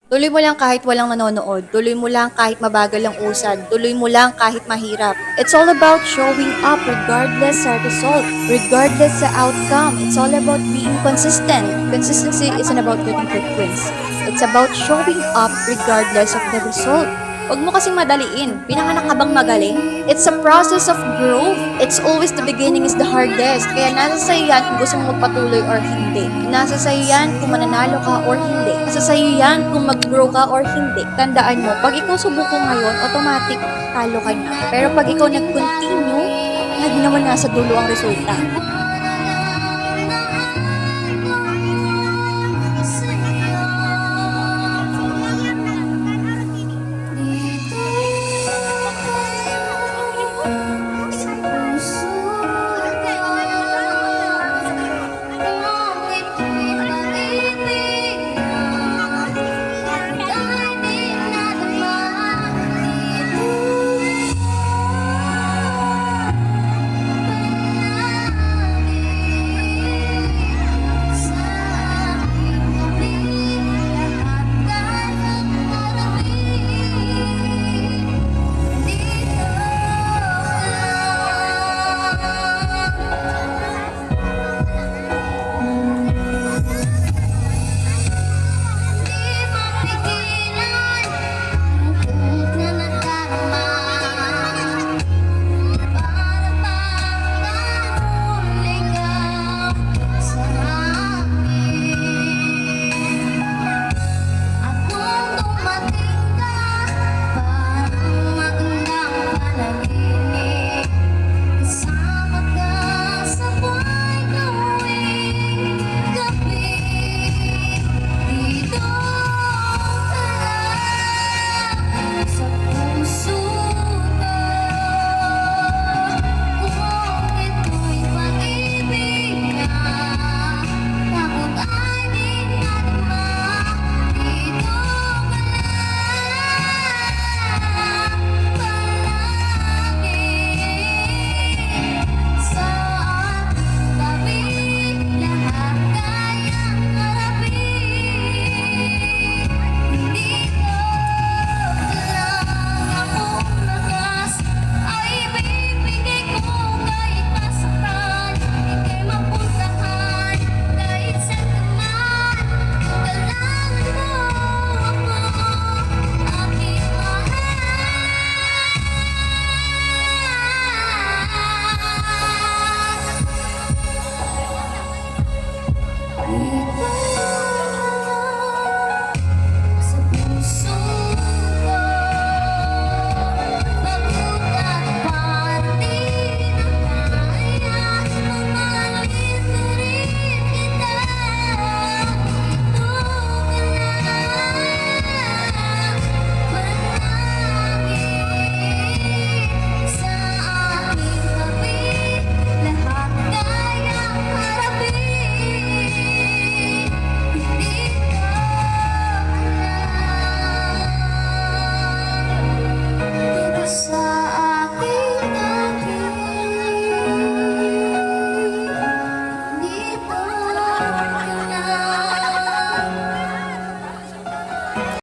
Tuloy mo lang kahit walang nanonood. Tuloy mo lang kahit mabagal ang usad. Tuloy mo lang kahit mahirap. It's all about showing up regardless sa result, regardless sa outcome. It's all about being consistent. Consistency isn't about getting quick wins. It's about showing up regardless of the result. Huwag mo kasing madaliin. Pinanganak ka bang magaling? It's a process of growth. It's always the beginning is the hardest. Kaya nasa sa'yo yan kung gusto mo magpatuloy or hindi. Nasa sa'yo yan kung mananalo ka or hindi. Nasa sa'yo yan kung mag-grow ka or hindi. Tandaan mo, pag ikaw subuko ngayon, automatic talo ka na. Pero pag ikaw nag-continue, lagi naman nasa dulo ang resulta.